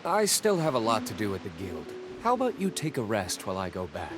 I still have a lot to do at the guild. How about you take a rest while I go back?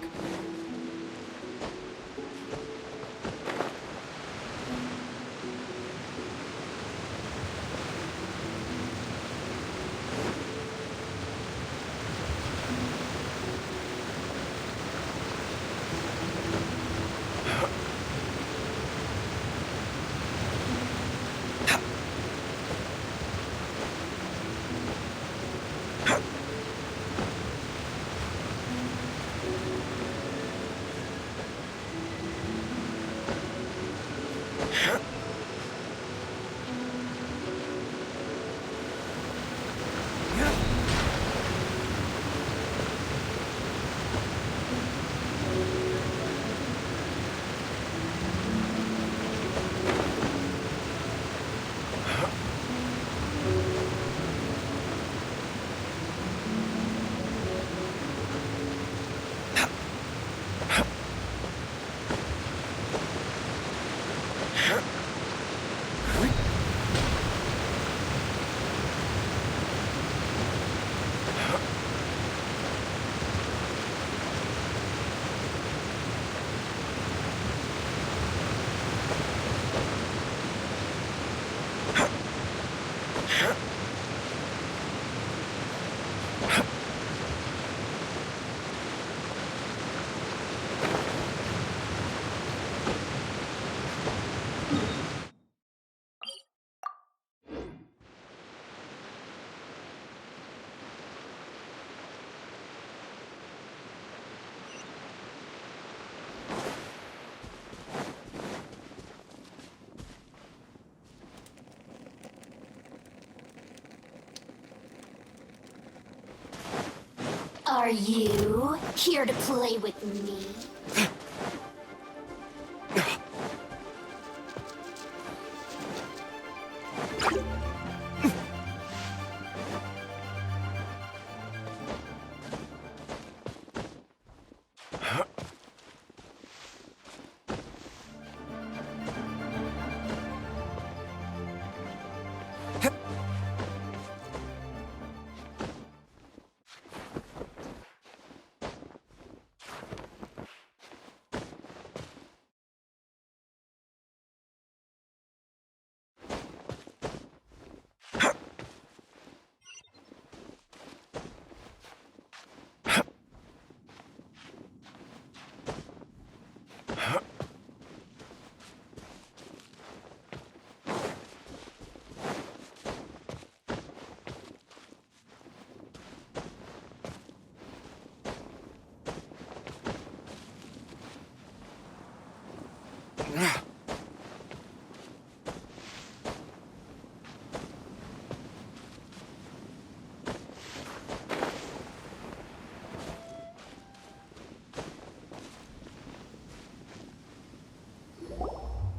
Are you here to play with me?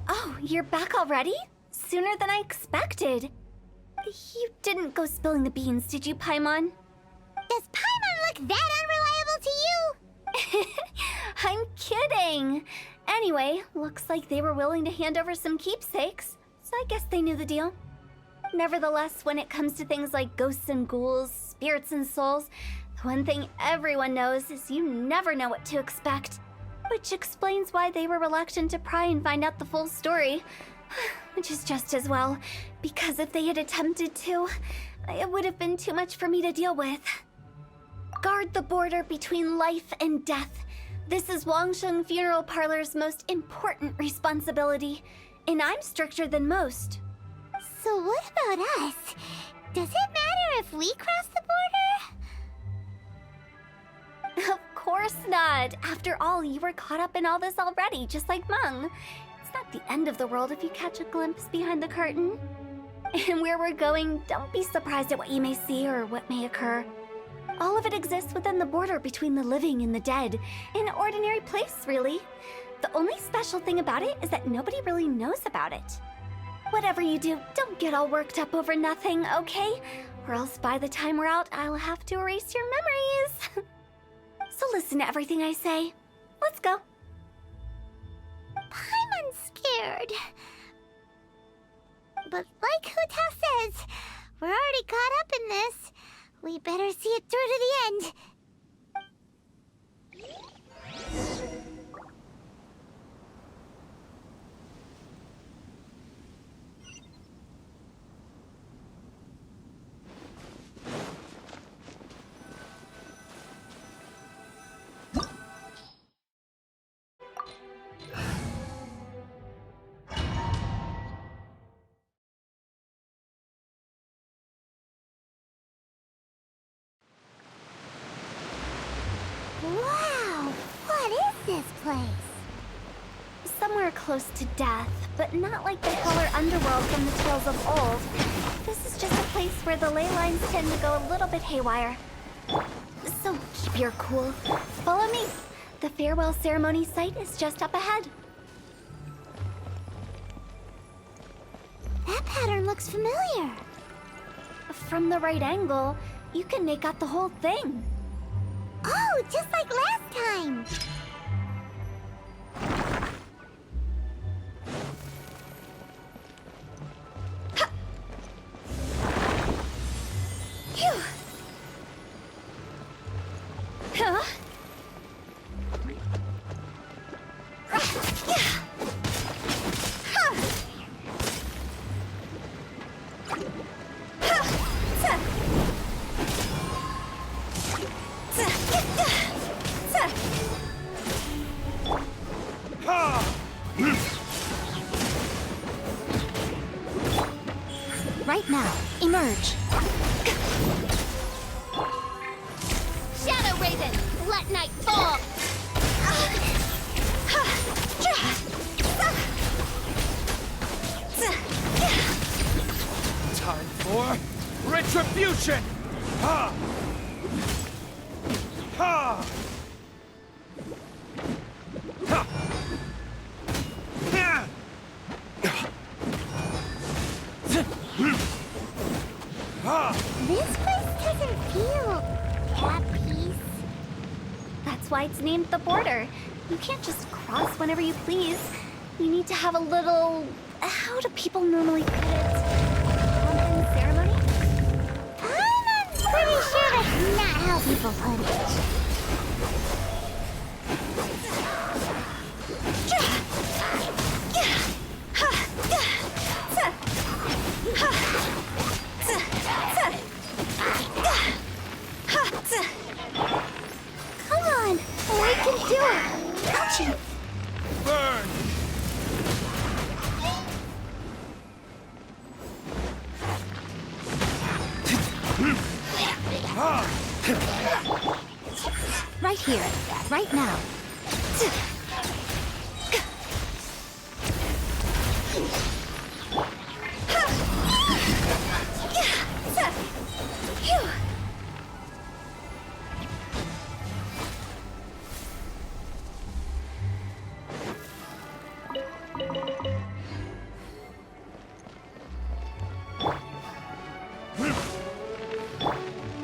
Oh, you're back already? Sooner than I expected. You didn't go spilling the beans, did you, Paimon? Does Paimon look that unreliable to you? I'm kidding. Anyway, looks like they were willing to hand over some keepsakes, so I guess they knew the deal. Nevertheless, when it comes to things like ghosts and ghouls, spirits and souls, the one thing everyone knows is you never know what to expect. Which explains why they were reluctant to pry and find out the full story. Which is just as well, because if they had attempted to, it would have been too much for me to deal with. Guard the border between life and death. This is Wangsheng Funeral Parlor's most important responsibility, and I'm stricter than most. So what about us? Does it matter if we cross the border? Of course not. After all, you were caught up in all this already, just like Meng. It's not the end of the world if you catch a glimpse behind the curtain. And where we're going, don't be surprised at what you may see or what may occur. All of it exists within the border between the living and the dead. An ordinary place, really. The only special thing about it is that nobody really knows about it. Whatever you do, don't get all worked up over nothing, okay? Or else by the time we're out, I'll have to erase your memories. So listen to everything I say. Let's go. Paimon's scared. But like Hu Tao says, we're already caught up in this. We better see it through to the end. Wow! What is this place? Somewhere close to death, but not like the hell or underworld from the tales of old. This is just a place where the ley lines tend to go a little bit haywire. So keep your cool. Follow me. The farewell ceremony site is just up ahead. That pattern looks familiar. From the right angle, you can make out the whole thing. Oh, just like last time. Phew. Huh? Right now, emerge. Shadow Raven, let night fall! Time for retribution! Ha! Ha! Ha! Ha! This place doesn't feel at peace. That's why it's named the border. You can't just cross whenever you please. You need to have a little... How do people normally put it? Pumpkin ceremony? I'm pretty sure that's not how people put it. Come on, we can do it. Got you. Burn! Right here, right now. Phew.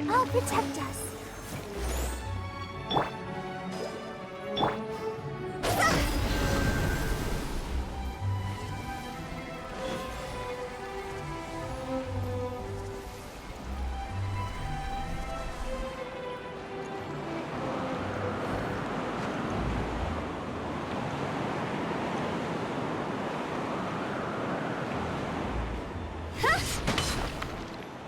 I'll protect us.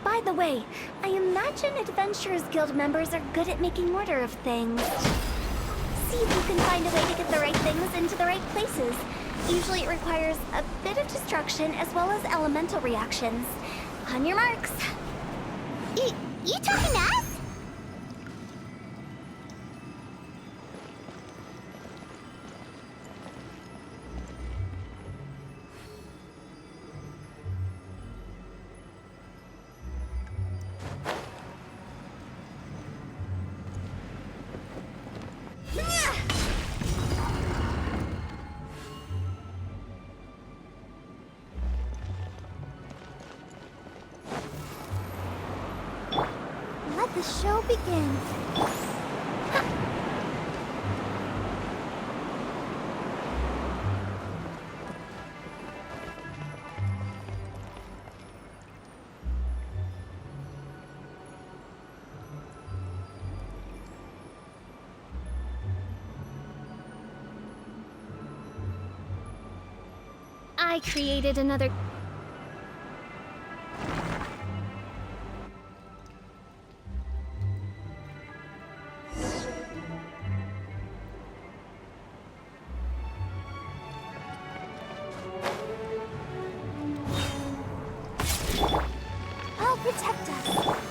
By the way, I imagine Adventurers Guild members are good at making order of things. See if you can find a way to get the right things into the right places. Usually it requires a bit of destruction as well as elemental reactions. On your marks. You talking to us? Let the show begin. I created another... I'll protect us.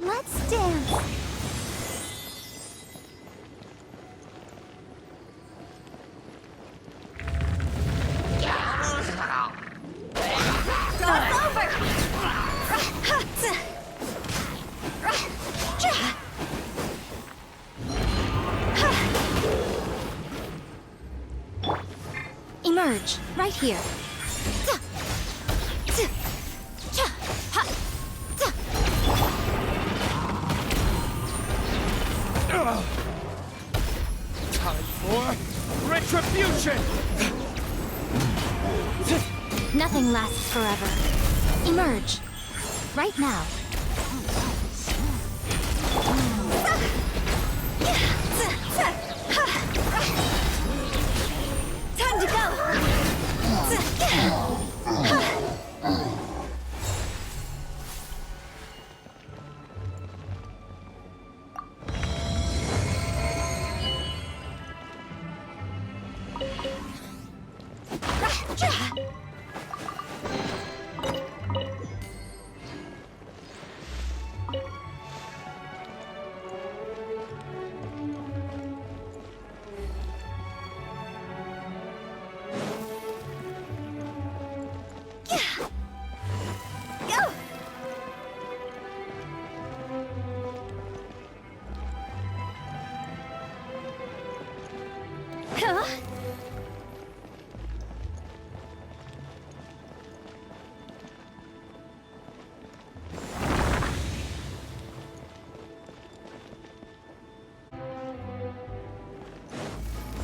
Let's dance. Emerge, right here. Time for retribution! Nothing lasts forever. Emerge, right now. Time to go! Go! Huh?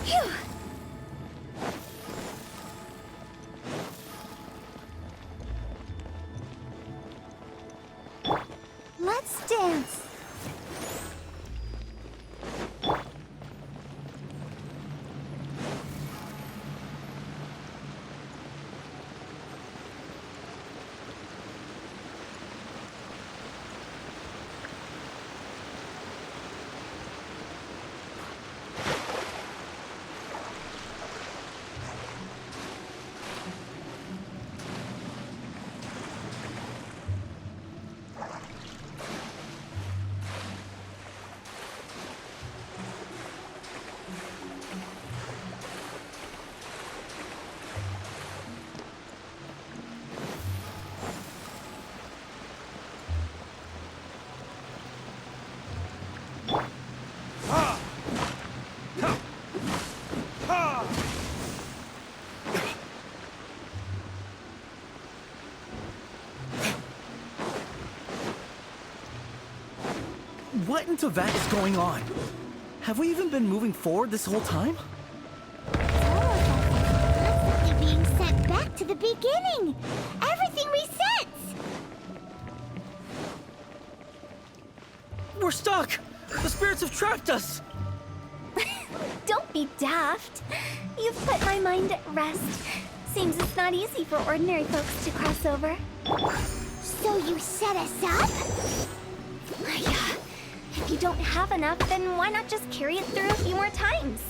Phew! Let's dance. What in Tibet is going on? Have we even been moving forward this whole time? Constantly being sent back to the beginning. Everything resets. We're stuck! The spirits have trapped us! Don't be daft. You've put my mind at rest. Seems it's not easy for ordinary folks to cross over. So you set us up? Yeah. If you don't have enough, then why not just carry it through a few more times?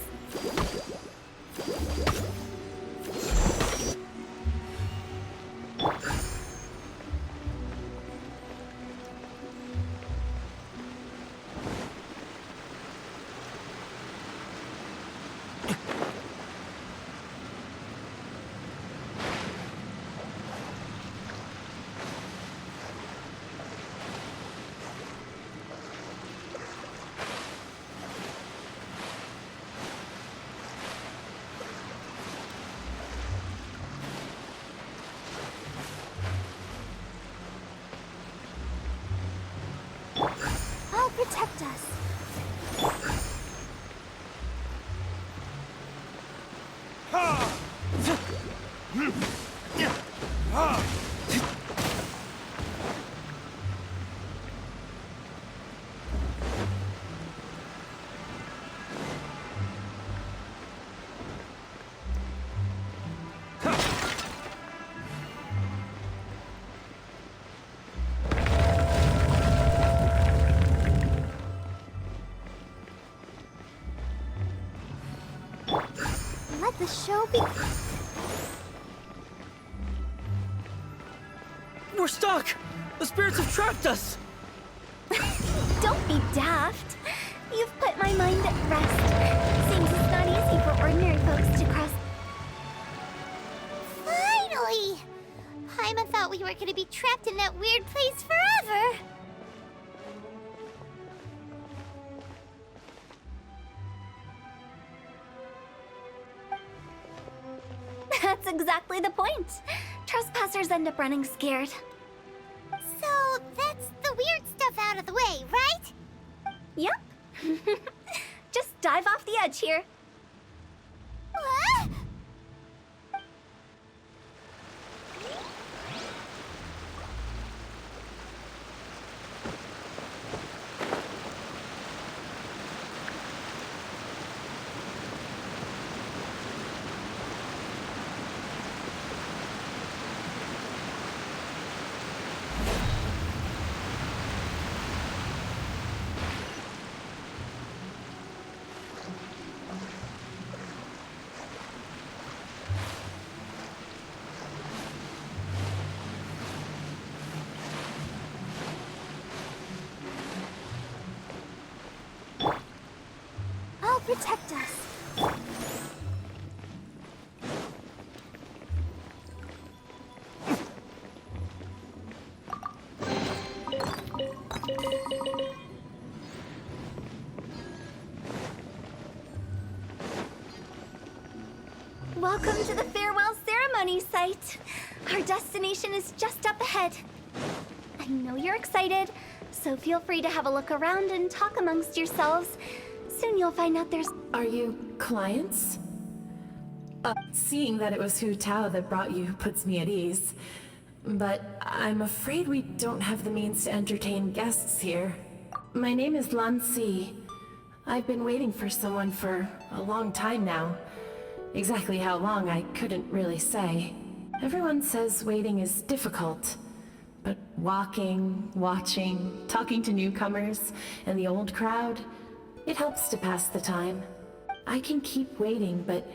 protect us. Let the show be. We're stuck! The spirits have trapped us! Don't be daft. You've put my mind at rest. Seems it's not easy for ordinary folks to cross. Finally! Paimon thought we were gonna be trapped in that weird place forever. That's exactly the point. Trespassers end up running scared. So that's the weird stuff out of the way, right? Yep. Just dive off the edge here. What? I'll protect us. Welcome to the farewell ceremony site. Our destination is just up ahead. I know you're excited, so feel free to have a look around and talk amongst yourselves. Soon you'll find out there's... Are you clients? Seeing that it was Hu Tao that brought you puts me at ease. But I'm afraid we don't have the means to entertain guests here. My name is Lan Si. I've been waiting for someone for a long time now. Exactly how long, I couldn't really say. Everyone says waiting is difficult. But walking, watching, talking to newcomers, and the old crowd, it helps to pass the time. I can keep waiting, but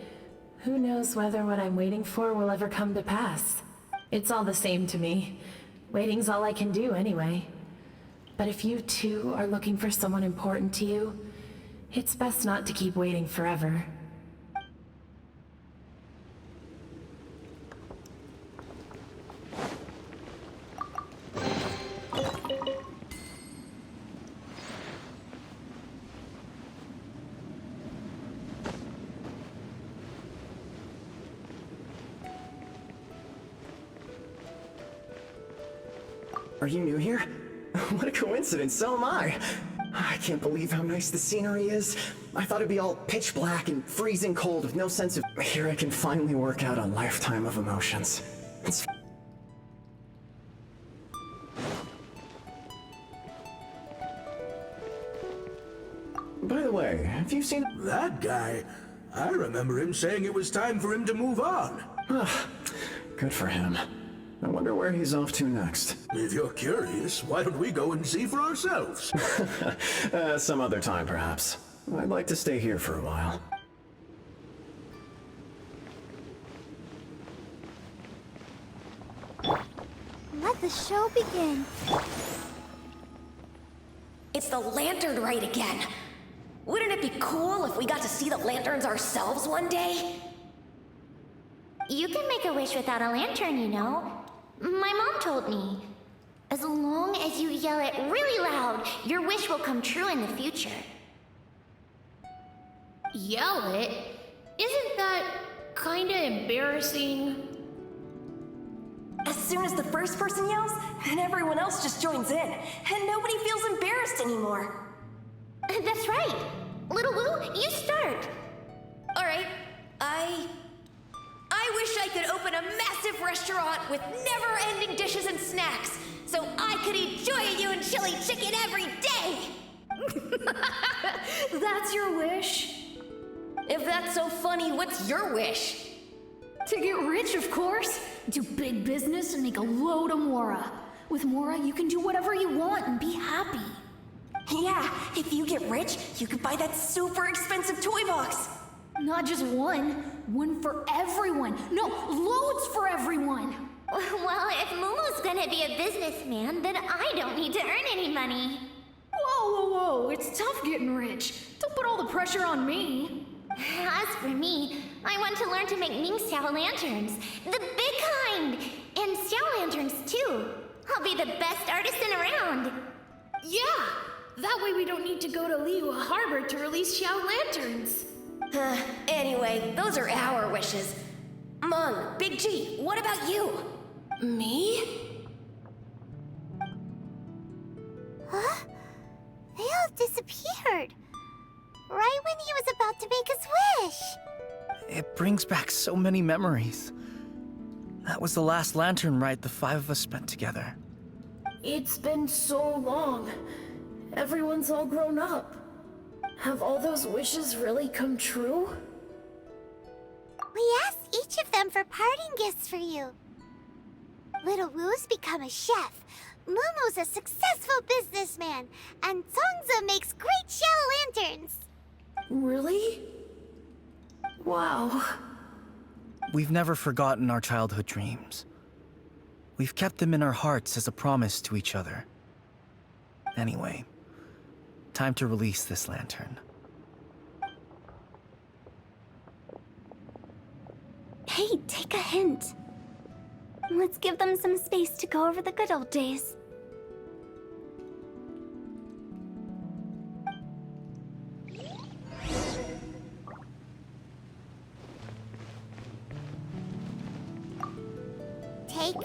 who knows whether what I'm waiting for will ever come to pass. It's all the same to me. Waiting's all I can do anyway. But if you too are looking for someone important to you, it's best not to keep waiting forever. Are you new here? What a coincidence, so am I. I can't believe how nice the scenery is. I thought it'd be all pitch black and freezing cold with no sense of... Here I can finally work out a lifetime of emotions. It's... By the way, have you seen... That guy? I remember him saying it was time for him to move on. Good for him. I wonder where he's off to next. If you're curious, why don't we go and see for ourselves? Some other time, perhaps. I'd like to stay here for a while. Let the show begin. It's the lantern rite again. Wouldn't it be cool if we got to see the lanterns ourselves one day? You can make a wish without a lantern, you know. My mom told me. As long as you yell it really loud, your wish will come true in the future. Yell it? Isn't that kinda embarrassing? As soon as the first person yells, then everyone else just joins in, and nobody feels embarrassed anymore. That's right. Little Woo, you start. Alright, I wish I could open a massive restaurant with never-ending dishes and snacks, so I could eat Joy and chili chicken every day! That's your wish? If that's so funny, what's your wish? To get rich, of course. Do big business and make a load of Mora. With Mora, you can do whatever you want and be happy. Yeah, if you get rich, you could buy that super expensive toy box. Not just one. One for everyone. No, loads for everyone. Well, if Momo's gonna be a businessman, then I don't need to earn any money. Whoa. It's tough getting rich. Don't put all the pressure on me. As for me, I want to learn to make Ming Xiao lanterns. The big kind! And Xiao lanterns, too. I'll be the best artisan around. Yeah, that way we don't need to go to Liyue Harbor to release Xiao lanterns. Anyway, those are our wishes. Meng, Big G, what about you? Me? Huh? They all disappeared. Right when he was about to make his wish. It brings back so many memories. That was the last lantern ride the 5 of us spent together. It's been so long. Everyone's all grown up. Have all those wishes really come true? We asked each of them for parting gifts for you. Little Woo's become a chef. Momo's a successful businessman. And Songza makes great shell lanterns. Really? Wow. We've never forgotten our childhood dreams. We've kept them in our hearts as a promise to each other. Anyway, time to release this lantern. Hey, take a hint. Let's give them some space to go over the good old days. Take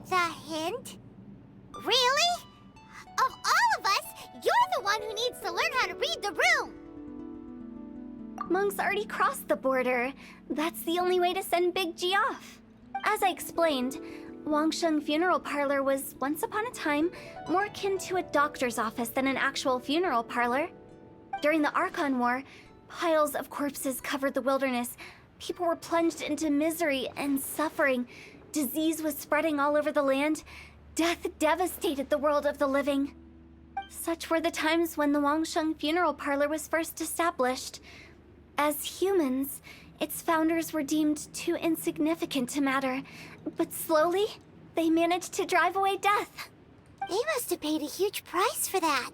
the hint? Really? Of all of us, you're the one who needs to learn how to read the room! Meng's already crossed the border. That's the only way to send Big G off. As I explained, Wangsheng Funeral Parlor was once upon a time more akin to a doctor's office than an actual funeral parlor. During the Archon War, piles of corpses covered the wilderness. People were plunged into misery and suffering. Disease was spreading all over the land. Death devastated the world of the living. Such were the times when the Wangsheng Funeral Parlor was first established. As humans, its founders were deemed too insignificant to matter, but slowly, they managed to drive away death. They must have paid a huge price for that.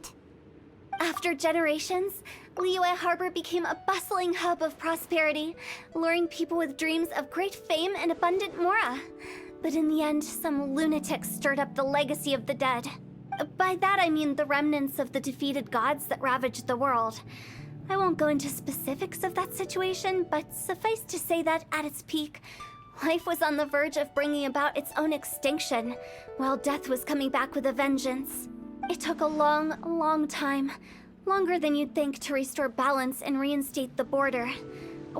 After generations, Liyue Harbor became a bustling hub of prosperity, luring people with dreams of great fame and abundant mora. But in the end, some lunatics stirred up the legacy of the dead. By that I mean the remnants of the defeated gods that ravaged the world. I won't go into specifics of that situation, but suffice to say that at its peak, life was on the verge of bringing about its own extinction, while death was coming back with a vengeance. It took a long time, longer than you'd think, to restore balance and reinstate the border.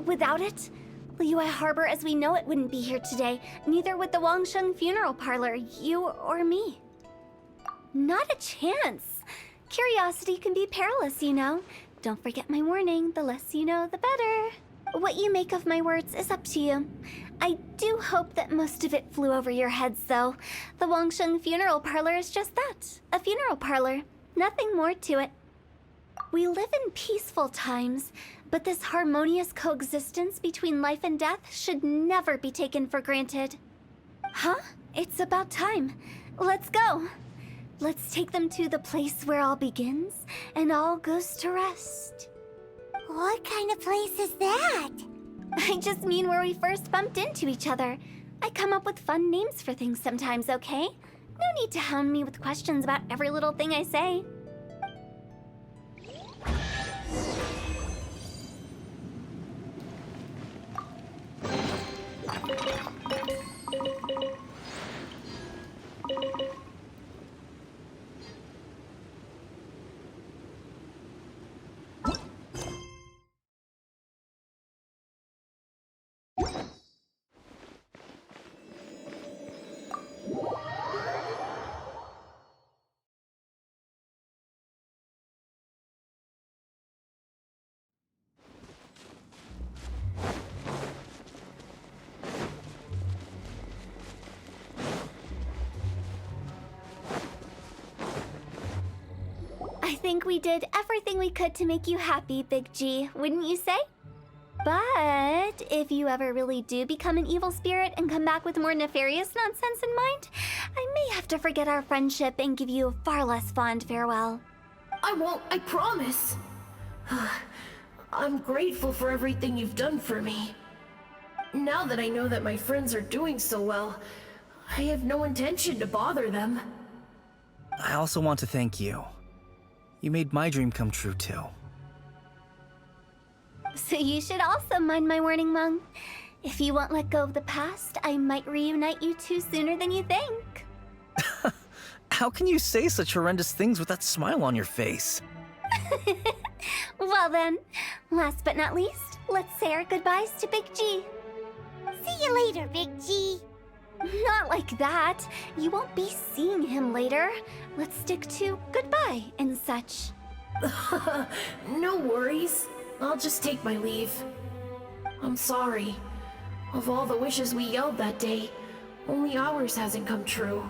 Without it, Liyue Harbor as we know it wouldn't be here today, neither would the Wangsheng Funeral Parlor, you or me. Not a chance. Curiosity can be perilous, you know. Don't forget my warning, the less you know, the better. What you make of my words is up to you. I do hope that most of it flew over your heads, though. The Wangsheng Funeral Parlor is just that, a funeral parlor. Nothing more to it. We live in peaceful times, but this harmonious coexistence between life and death should never be taken for granted. Huh? It's about time. Let's go. Let's take them to the place where all begins and all goes to rest. What kind of place is that? I just mean where we first bumped into each other. I come up with fun names for things sometimes, okay? No need to hound me with questions about every little thing I say. I think we did everything we could to make you happy, Big G, wouldn't you say? But if you ever really do become an evil spirit and come back with more nefarious nonsense in mind, I may have to forget our friendship and give you a far less fond farewell. I won't, I promise. I'm grateful for everything you've done for me. Now that I know that my friends are doing so well, I have no intention to bother them. I also want to thank you. You made my dream come true, too. So you should also mind my warning, Meng. If you won't let go of the past, I might reunite you two sooner than you think. How can you say such horrendous things with that smile on your face? Well then, last but not least, let's say our goodbyes to Big G. See you later, Big G. Not like that. You won't be seeing him later. Let's stick to goodbye and such. No worries. I'll just take my leave. I'm sorry. Of all the wishes we yelled that day, only ours hasn't come true.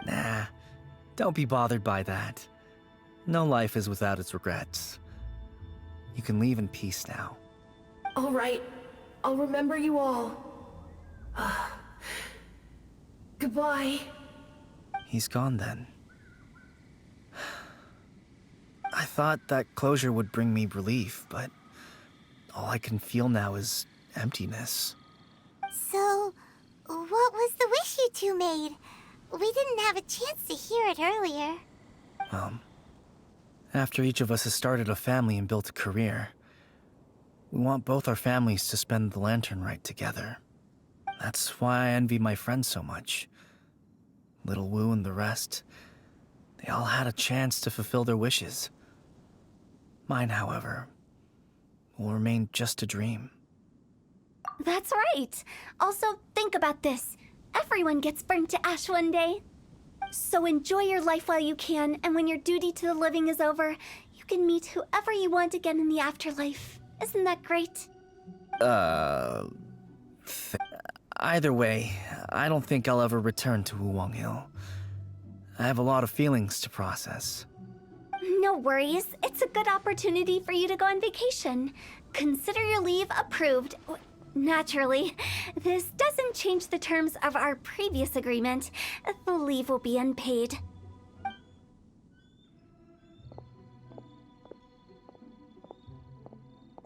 Nah, don't be bothered by that. No life is without its regrets. You can leave in peace now. All right. I'll remember you all. Goodbye. He's gone then. I thought that closure would bring me relief, but all I can feel now is emptiness. So, what was the wish you two made? We didn't have a chance to hear it earlier. After each of us has started a family and built a career, we want both our families to spend the lantern rite together. That's why I envy my friends so much. Little Wu and the rest, they all had a chance to fulfill their wishes. Mine, however, will remain just a dream. That's right. Also, think about this. Everyone gets burnt to ash one day. So enjoy your life while you can, and when your duty to the living is over, you can meet whoever you want again in the afterlife. Isn't that great? Either way, I don't think I'll ever return to Wuwang Hill. I have a lot of feelings to process. No worries. It's a good opportunity for you to go on vacation. Consider your leave approved. Naturally, this doesn't change the terms of our previous agreement. The leave will be unpaid.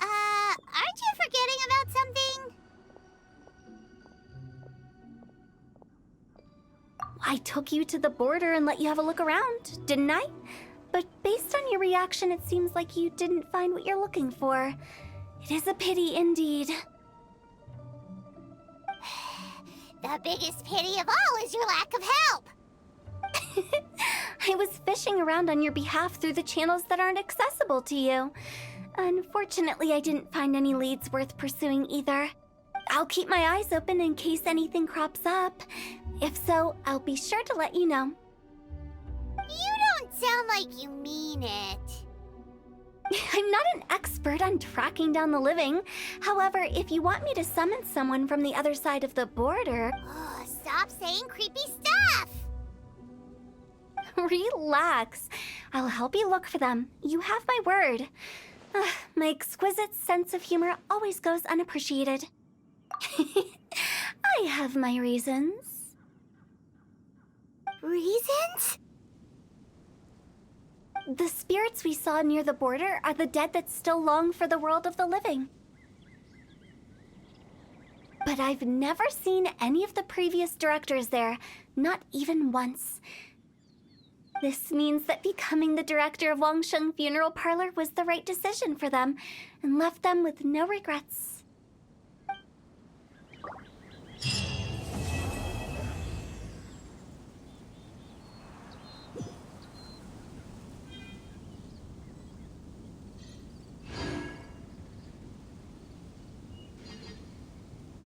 Aren't you forgetting about something? I took you to the border and let you have a look around, didn't I? But based on your reaction, it seems like you didn't find what you're looking for. It is a pity indeed. The biggest pity of all is your lack of help. I was fishing around on your behalf through the channels that aren't accessible to you. Unfortunately, I didn't find any leads worth pursuing either. I'll keep my eyes open in case anything crops up. If so, I'll be sure to let you know. You don't sound like you mean it. I'm not an expert on tracking down the living. However, if you want me to summon someone from the other side of the border... Oh, stop saying creepy stuff! Relax. I'll help you look for them. You have my word. My exquisite sense of humor always goes unappreciated. I have my reasons. Reasons? The spirits we saw near the border are the dead that still long for the world of the living. But I've never seen any of the previous directors there, not even once. This means that becoming the director of Wangsheng Funeral Parlor was the right decision for them, and left them with no regrets.